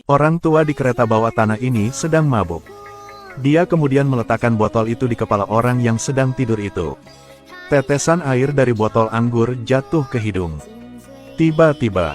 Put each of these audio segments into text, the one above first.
Orang tua di kereta bawah tanah ini sedang mabuk. Dia kemudian meletakkan botol itu di kepala orang yang sedang tidur itu. Tetesan air dari botol anggur jatuh ke hidung. Tiba-tiba,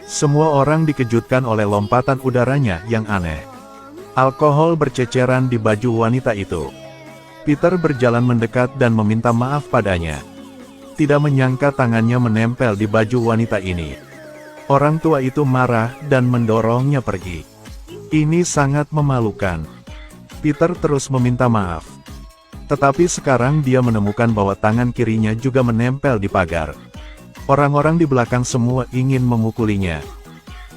semua orang dikejutkan oleh lompatan udaranya yang aneh. Alkohol berceceran di baju wanita itu. Peter berjalan mendekat dan meminta maaf padanya. Tidak menyangka tangannya menempel di baju wanita ini. Orang tua itu marah dan mendorongnya pergi. Ini sangat memalukan. Peter terus meminta maaf. Tetapi sekarang dia menemukan bahwa tangan kirinya juga menempel di pagar. Orang-orang di belakang semua ingin memukulinya.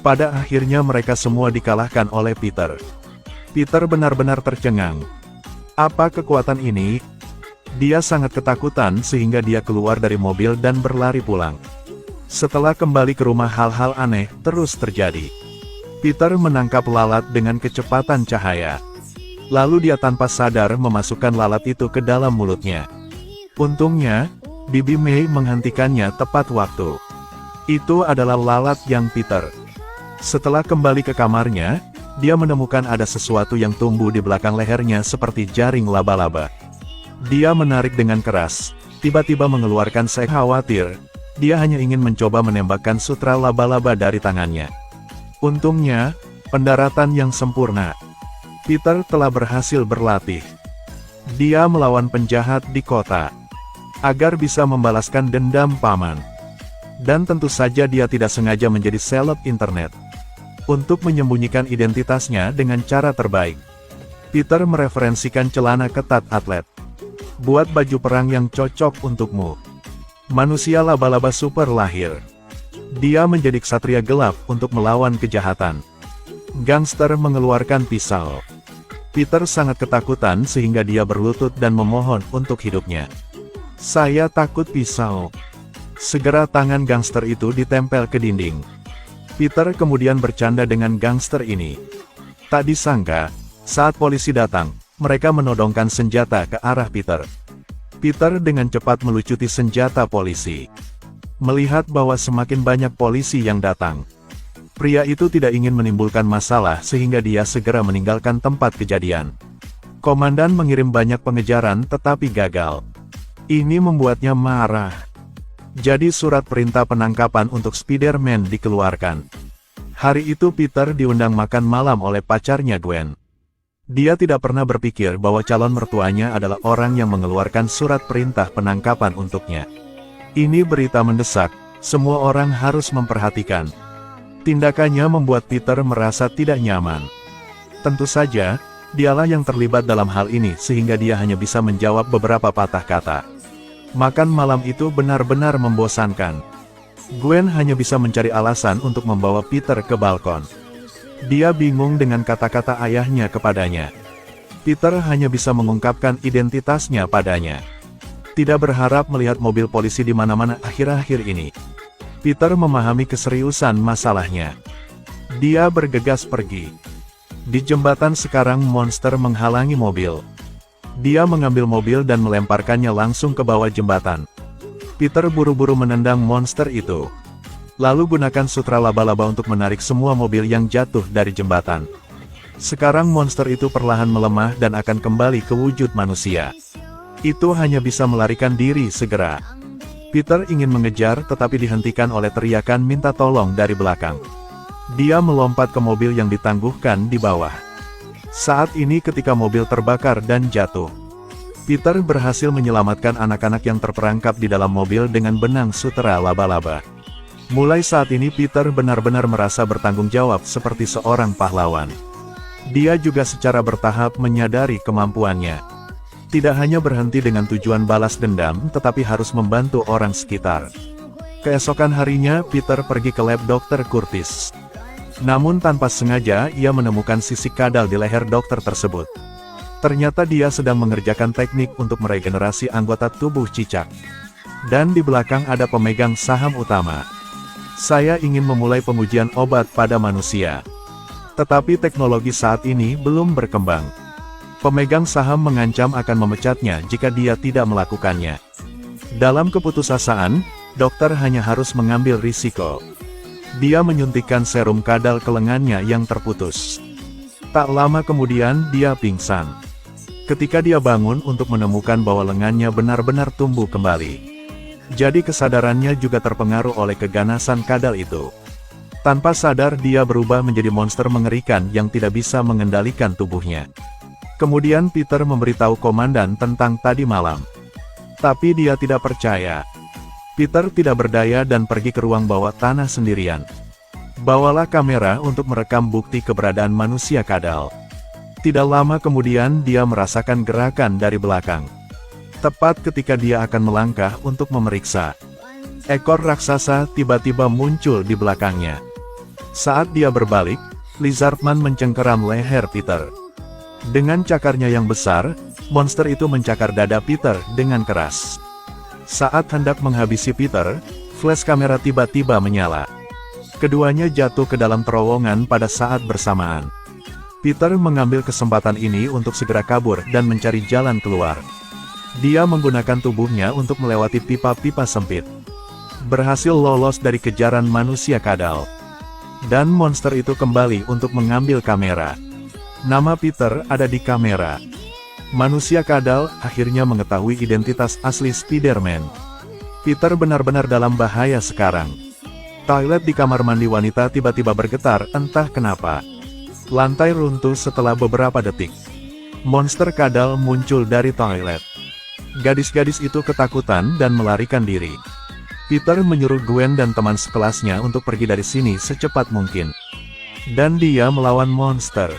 Pada akhirnya mereka semua dikalahkan oleh Peter. Peter benar-benar tercengang. Apa kekuatan ini? Dia sangat ketakutan sehingga dia keluar dari mobil dan berlari pulang. Setelah kembali ke rumah hal-hal aneh terus terjadi. Peter menangkap lalat dengan kecepatan cahaya. Lalu dia tanpa sadar memasukkan lalat itu ke dalam mulutnya. Untungnya, Bibi May menghentikannya tepat waktu. Itu adalah lalat yang Peter. Setelah kembali ke kamarnya, dia menemukan ada sesuatu yang tumbuh di belakang lehernya seperti jaring laba-laba. Dia menarik dengan keras, tiba-tiba mengeluarkan seek khawatir. Dia hanya ingin mencoba menembakkan sutra laba-laba dari tangannya. Untungnya, pendaratan yang sempurna. Peter telah berhasil berlatih. Dia melawan penjahat di kota, agar bisa membalaskan dendam paman. Dan tentu saja dia tidak sengaja menjadi seleb internet. Untuk menyembunyikan identitasnya dengan cara terbaik, Peter mereferensikan celana ketat atlet. Buat baju perang yang cocok untukmu. Manusia laba-laba super lahir. Dia menjadi ksatria gelap untuk melawan kejahatan. Gangster mengeluarkan pisau. Peter sangat ketakutan sehingga dia berlutut dan memohon untuk hidupnya. Saya takut pisau. Segera tangan gangster itu ditempel ke dinding. Peter kemudian bercanda dengan gangster ini. Tak disangka, saat polisi datang, mereka menodongkan senjata ke arah Peter. Peter dengan cepat melucuti senjata polisi. Melihat bahwa semakin banyak polisi yang datang, pria itu tidak ingin menimbulkan masalah sehingga dia segera meninggalkan tempat kejadian. Komandan mengirim banyak pengejaran tetapi gagal. Ini membuatnya marah. Jadi surat perintah penangkapan untuk Spider-Man dikeluarkan. Hari itu Peter diundang makan malam oleh pacarnya Gwen. Dia tidak pernah berpikir bahwa calon mertuanya adalah orang yang mengeluarkan surat perintah penangkapan untuknya. Ini berita mendesak, semua orang harus memperhatikan. Tindakannya membuat Peter merasa tidak nyaman. Tentu saja, dialah yang terlibat dalam hal ini sehingga dia hanya bisa menjawab beberapa patah kata. Makan malam itu benar-benar membosankan. Gwen hanya bisa mencari alasan untuk membawa Peter ke balkon. Dia bingung dengan kata-kata ayahnya kepadanya. Peter hanya bisa mengungkapkan identitasnya padanya. Tidak berharap melihat mobil polisi di mana-mana akhir-akhir ini. Peter memahami keseriusan masalahnya. Dia bergegas pergi. Di jembatan sekarang monster menghalangi mobil. Dia mengambil mobil dan melemparkannya langsung ke bawah jembatan. Peter buru-buru menendang monster itu. Lalu gunakan sutra laba-laba untuk menarik semua mobil yang jatuh dari jembatan. Sekarang monster itu perlahan melemah dan akan kembali ke wujud manusia. Itu hanya bisa melarikan diri segera. Peter ingin mengejar tetapi dihentikan oleh teriakan minta tolong dari belakang. Dia melompat ke mobil yang ditangguhkan di bawah. Saat ini ketika mobil terbakar dan jatuh, Peter berhasil menyelamatkan anak-anak yang terperangkap di dalam mobil dengan benang sutera laba-laba. Mulai saat ini Peter benar-benar merasa bertanggung jawab seperti seorang pahlawan. Dia juga secara bertahap menyadari kemampuannya. Tidak hanya berhenti dengan tujuan balas dendam tetapi harus membantu orang sekitar. Keesokan harinya Peter pergi ke lab Dr. Curtis. Namun tanpa sengaja ia menemukan sisik kadal di leher dokter tersebut. Ternyata dia sedang mengerjakan teknik untuk meregenerasi anggota tubuh cicak. Dan di belakang ada pemegang saham utama. Saya ingin memulai pengujian obat pada manusia. Tetapi teknologi saat ini belum berkembang. Pemegang saham mengancam akan memecatnya jika dia tidak melakukannya. Dalam keputusasaan, dokter hanya harus mengambil risiko. Dia menyuntikkan serum kadal ke lengannya yang terputus. Tak lama kemudian dia pingsan. Ketika dia bangun untuk menemukan bahwa lengannya benar-benar tumbuh kembali. Jadi kesadarannya juga terpengaruh oleh keganasan kadal itu. Tanpa sadar dia berubah menjadi monster mengerikan yang tidak bisa mengendalikan tubuhnya. Kemudian Peter memberitahu komandan tentang tadi malam. Tapi dia tidak percaya. Peter tidak berdaya dan pergi ke ruang bawah tanah sendirian. Bawalah kamera untuk merekam bukti keberadaan manusia kadal. Tidak lama kemudian dia merasakan gerakan dari belakang. Tepat ketika dia akan melangkah untuk memeriksa. Ekor raksasa tiba-tiba muncul di belakangnya. Saat dia berbalik, Lizardman mencengkeram leher Peter. Dengan cakarnya yang besar, monster itu mencakar dada Peter dengan keras. Saat hendak menghabisi Peter, flash kamera tiba-tiba menyala. Keduanya jatuh ke dalam terowongan pada saat bersamaan. Peter mengambil kesempatan ini untuk segera kabur dan mencari jalan keluar. Dia menggunakan tubuhnya untuk melewati pipa-pipa sempit. Berhasil lolos dari kejaran manusia kadal. Dan monster itu kembali untuk mengambil kamera. Nama Peter ada di kamera. Manusia kadal akhirnya mengetahui identitas asli Spider-Man. Peter benar-benar dalam bahaya sekarang. Toilet di kamar mandi wanita tiba-tiba bergetar, entah kenapa. Lantai runtuh setelah beberapa detik. Monster kadal muncul dari toilet. Gadis-gadis itu ketakutan dan melarikan diri. Peter menyuruh Gwen dan teman sekelasnya untuk pergi dari sini secepat mungkin. Dan dia melawan monster.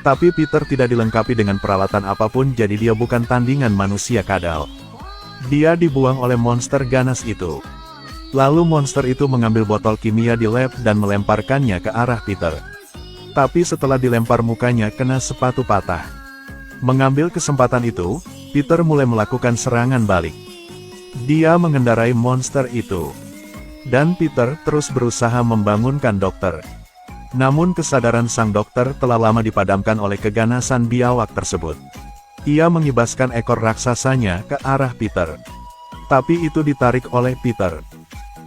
Tapi Peter tidak dilengkapi dengan peralatan apapun, jadi dia bukan tandingan manusia kadal. Dia dibuang oleh monster ganas itu. Lalu monster itu mengambil botol kimia di lab dan melemparkannya ke arah Peter. Tapi setelah dilempar mukanya kena sepatu patah. Mengambil kesempatan itu, Peter mulai melakukan serangan balik. Dia mengendarai monster itu. Dan Peter terus berusaha membangunkan dokter. Namun kesadaran sang dokter telah lama dipadamkan oleh keganasan biawak tersebut. Ia mengibaskan ekor raksasanya ke arah Peter. Tapi itu ditarik oleh Peter.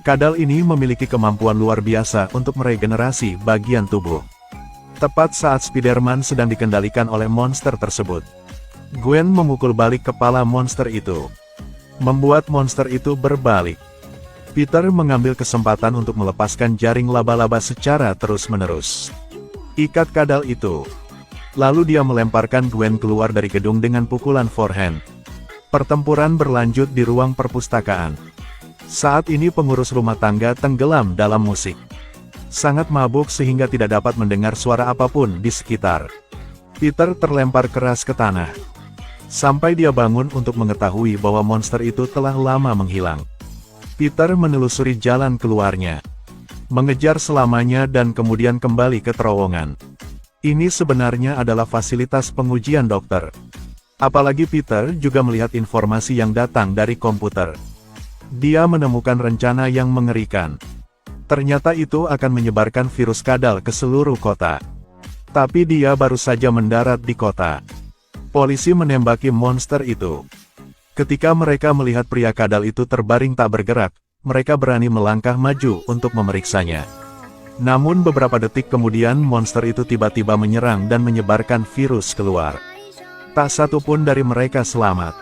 Kadal ini memiliki kemampuan luar biasa untuk meregenerasi bagian tubuh. Tepat saat Spider-Man sedang dikendalikan oleh monster tersebut, Gwen memukul balik kepala monster itu. Membuat monster itu berbalik. Peter mengambil kesempatan untuk melepaskan jaring laba-laba secara terus-menerus. Ikat kadal itu. Lalu dia melemparkan Gwen keluar dari gedung dengan pukulan forehand. Pertempuran berlanjut di ruang perpustakaan. Saat ini pengurus rumah tangga tenggelam dalam musik. Sangat mabuk sehingga tidak dapat mendengar suara apapun di sekitar. Peter terlempar keras ke tanah. Sampai dia bangun untuk mengetahui bahwa monster itu telah lama menghilang. Peter menelusuri jalan keluarnya. Mengejar selamanya dan kemudian kembali ke terowongan. Ini sebenarnya adalah fasilitas pengujian dokter. Apalagi Peter juga melihat informasi yang datang dari komputer. Dia menemukan rencana yang mengerikan. Ternyata itu akan menyebarkan virus kadal ke seluruh kota. Tapi dia baru saja mendarat di kota. Polisi menembaki monster itu. Ketika mereka melihat pria kadal itu terbaring tak bergerak, mereka berani melangkah maju untuk memeriksanya. Namun beberapa detik kemudian monster itu tiba-tiba menyerang dan menyebarkan virus keluar. Tak satu pun dari mereka selamat.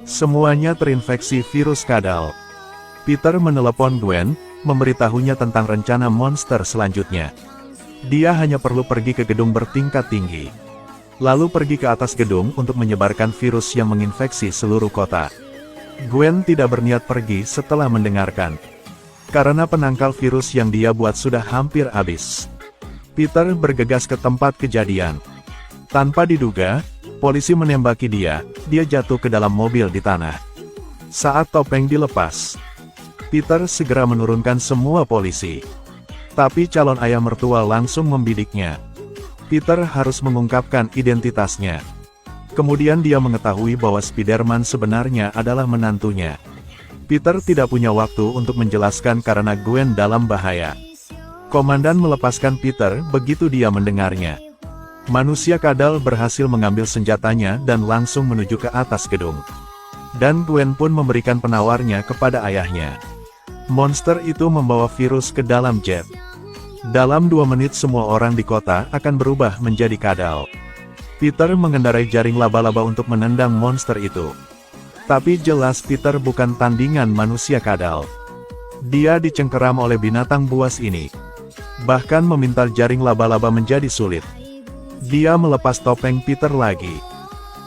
Semuanya terinfeksi virus kadal. Peter menelepon Gwen, memberitahunya tentang rencana monster selanjutnya. Dia hanya perlu pergi ke gedung bertingkat tinggi. Lalu pergi ke atas gedung untuk menyebarkan virus yang menginfeksi seluruh kota. Gwen tidak berniat pergi setelah mendengarkan. Karena penangkal virus yang dia buat sudah hampir habis. Peter bergegas ke tempat kejadian. Tanpa diduga, polisi menembaki dia jatuh ke dalam mobil di tanah. Saat topeng dilepas, Peter segera menurunkan semua polisi. Tapi calon ayah mertua langsung membidiknya. Peter harus mengungkapkan identitasnya. Kemudian dia mengetahui bahwa Spider-Man sebenarnya adalah menantunya. Peter tidak punya waktu untuk menjelaskan karena Gwen dalam bahaya. Komandan melepaskan Peter begitu dia mendengarnya. Manusia kadal berhasil mengambil senjatanya dan langsung menuju ke atas gedung. Dan Gwen pun memberikan penawarnya kepada ayahnya. Monster itu membawa virus ke dalam jet. Dalam 2 menit semua orang di kota akan berubah menjadi kadal. Peter mengendarai jaring laba-laba untuk menendang monster itu. Tapi jelas Peter bukan tandingan manusia kadal. Dia dicengkeram oleh binatang buas ini. Bahkan memintal jaring laba-laba menjadi sulit. Dia melepas topeng Peter lagi.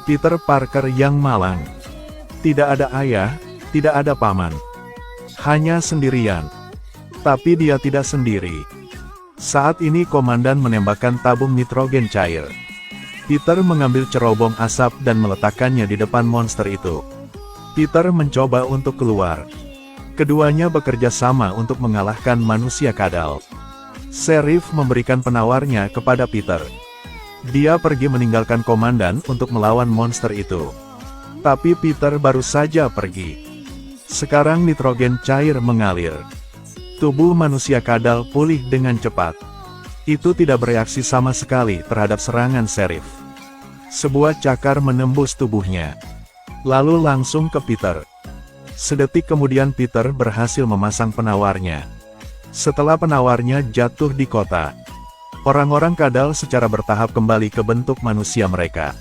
Peter Parker yang malang. Tidak ada ayah, tidak ada paman. Hanya sendirian. Tapi dia tidak sendiri. Saat ini komandan menembakkan tabung nitrogen cair. Peter mengambil cerobong asap dan meletakkannya di depan monster itu. Peter mencoba untuk keluar. Keduanya bekerja sama untuk mengalahkan manusia kadal. Sheriff memberikan penawarnya kepada Peter. Dia pergi meninggalkan komandan untuk melawan monster itu. Tapi Peter baru saja pergi. Sekarang nitrogen cair mengalir. Tubuh manusia kadal pulih dengan cepat. Itu tidak bereaksi sama sekali terhadap serangan Sheriff. Sebuah cakar menembus tubuhnya. Lalu langsung ke Peter. Sedetik kemudian Peter berhasil memasang penawarnya. Setelah penawarnya jatuh di kota, orang-orang kadal secara bertahap kembali ke bentuk manusia mereka.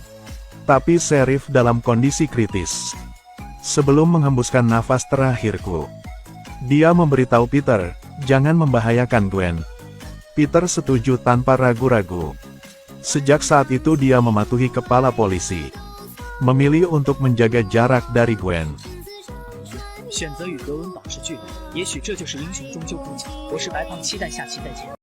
Tapi Sheriff dalam kondisi kritis. Sebelum menghembuskan nafas terakhirku, dia memberitahu Peter, jangan membahayakan Gwen. Peter setuju tanpa ragu-ragu. Sejak saat itu dia mematuhi kepala polisi. Memilih untuk menjaga jarak dari Gwen. 选择与格温保持距离，也许这就是英雄终究不及。我是白胖，期待下期再见。